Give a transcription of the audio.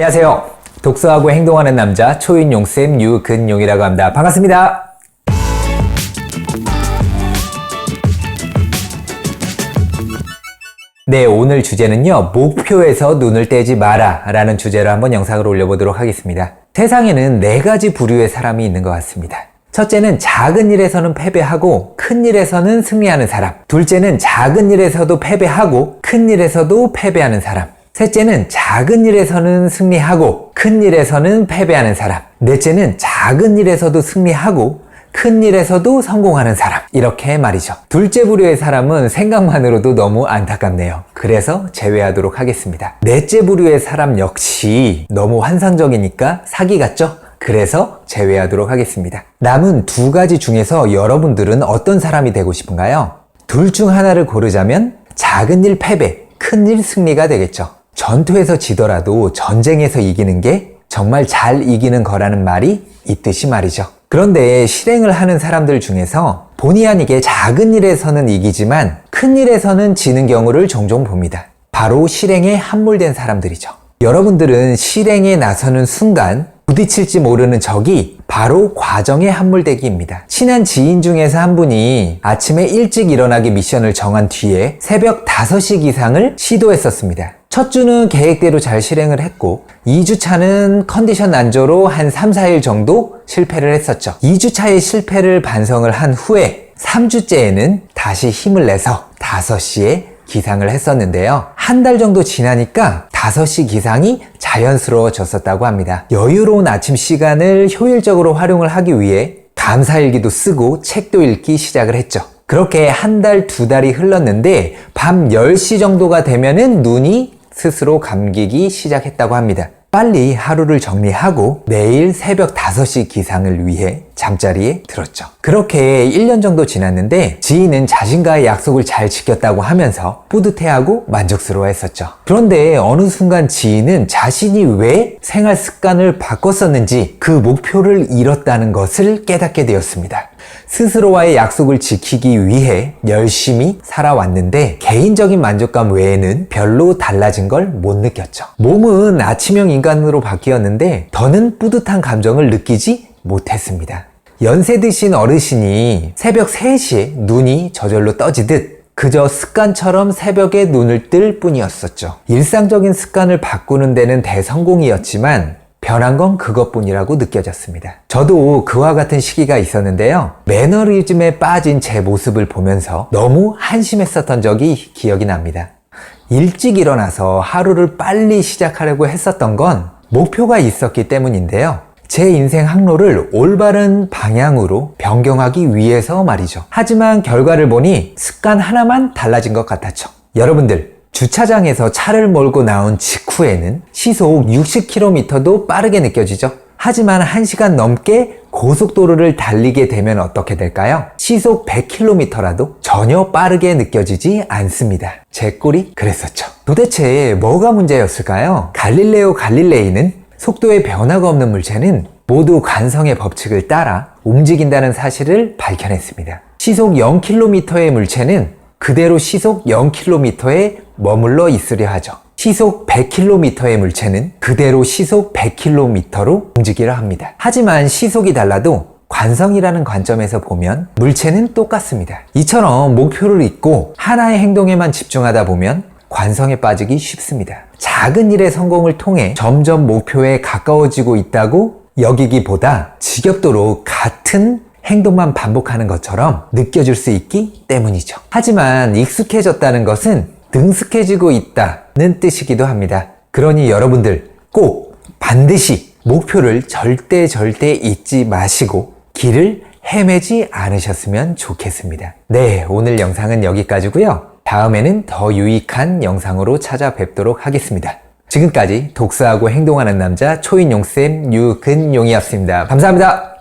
안녕하세요. 독서하고 행동하는 남자 초인용쌤 유근용이라고 합니다. 반갑습니다. 네, 오늘 주제는요, 목표에서 눈을 떼지 마라 라는 주제로 한번 영상을 올려보도록 하겠습니다. 세상에는 4가지 부류의 사람이 있는 것 같습니다. 첫째는 작은 일에서는 패배하고 큰 일에서는 승리하는 사람. 둘째는 작은 일에서도 패배하고 큰 일에서도 패배하는 사람. 셋째는 작은 일에서는 승리하고 큰 일에서는 패배하는 사람. 넷째는 작은 일에서도 승리하고 큰 일에서도 성공하는 사람. 이렇게 말이죠. 둘째 부류의 사람은 생각만으로도 너무 안타깝네요. 그래서 제외하도록 하겠습니다. 넷째 부류의 사람 역시 너무 환상적이니까 사기 같죠? 그래서 제외하도록 하겠습니다. 남은 2가지 중에서 여러분들은 어떤 사람이 되고 싶은가요? 둘 중 하나를 고르자면 작은 일 패배, 큰 일 승리가 되겠죠. 전투에서 지더라도 전쟁에서 이기는 게 정말 잘 이기는 거라는 말이 있듯이 말이죠. 그런데 실행을 하는 사람들 중에서 본의 아니게 작은 일에서는 이기지만 큰 일에서는 지는 경우를 종종 봅니다. 바로 실행에 함몰된 사람들이죠. 여러분들은 실행에 나서는 순간 부딪힐지 모르는 적이 바로 과정의 함몰되기입니다. 친한 지인 중에서 한 분이 아침에 일찍 일어나기 미션을 정한 뒤에 새벽 5시 기상을 시도했었습니다. 첫 주는 계획대로 잘 실행을 했고 2주차는 컨디션 난조로 한 3-4일 정도 실패를 했었죠. 2주차의 실패를 반성을 한 후에 3주째에는 다시 힘을 내서 5시에 기상을 했었는데요. 한 달 정도 지나니까 5시 기상이 자연스러워졌었다고 합니다. 여유로운 아침 시간을 효율적으로 활용을 하기 위해 감사일기도 쓰고 책도 읽기 시작을 했죠. 그렇게 한 달, 2달이 흘렀는데 밤 10시 정도가 되면은 눈이 스스로 감기기 시작했다고 합니다. 빨리 하루를 정리하고 내일 새벽 5시 기상을 위해 잠자리에 들었죠. 그렇게 1년 정도 지났는데 지인은 자신과의 약속을 잘 지켰다고 하면서 뿌듯해하고 만족스러워했었죠. 그런데 어느 순간 지인은 자신이 왜 생활 습관을 바꿨었는지 그 목표를 잃었다는 것을 깨닫게 되었습니다. 스스로와의 약속을 지키기 위해 열심히 살아왔는데 개인적인 만족감 외에는 별로 달라진 걸 못 느꼈죠. 몸은 아침형 인간으로 바뀌었는데 더는 뿌듯한 감정을 느끼지 못했습니다. 연세 드신 어르신이 새벽 3시에 눈이 저절로 떠지듯 그저 습관처럼 새벽에 눈을 뜰 뿐이었었죠. 일상적인 습관을 바꾸는 데는 대성공이었지만 변한 건 그것뿐이라고 느껴졌습니다. 저도 그와 같은 시기가 있었는데요. 매너리즘에 빠진 제 모습을 보면서 너무 한심했었던 적이 기억이 납니다. 일찍 일어나서 하루를 빨리 시작하려고 했었던 건 목표가 있었기 때문인데요. 제 인생 항로를 올바른 방향으로 변경하기 위해서 말이죠. 하지만 결과를 보니 습관 하나만 달라진 것 같았죠. 여러분들, 주차장에서 차를 몰고 나온 직후에는 시속 60km도 빠르게 느껴지죠. 하지만 1시간 넘게 고속도로를 달리게 되면 어떻게 될까요? 시속 100km라도 전혀 빠르게 느껴지지 않습니다. 제 꼴이 그랬었죠. 도대체 뭐가 문제였을까요? 갈릴레오 갈릴레이는 속도에 변화가 없는 물체는 모두 관성의 법칙을 따라 움직인다는 사실을 밝혀냈습니다. 시속 0km의 물체는 그대로 시속 0km에 머물러 있으려 하죠. 시속 100km의 물체는 그대로 시속 100km로 움직이려 합니다. 하지만 시속이 달라도 관성이라는 관점에서 보면 물체는 똑같습니다. 이처럼 목표를 잊고 하나의 행동에만 집중하다 보면 관성에 빠지기 쉽습니다. 작은 일의 성공을 통해 점점 목표에 가까워지고 있다고 여기기보다 지겹도록 같은 행동만 반복하는 것처럼 느껴질 수 있기 때문이죠. 하지만 익숙해졌다는 것은 능숙해지고 있다는 뜻이기도 합니다. 그러니 여러분들 꼭 반드시 목표를 절대 잊지 마시고 길을 헤매지 않으셨으면 좋겠습니다. 네, 오늘 영상은 여기까지고요. 다음에는 더 유익한 영상으로 찾아뵙도록 하겠습니다. 지금까지 독서하고 행동하는 남자 초인용쌤 유근용이었습니다. 감사합니다.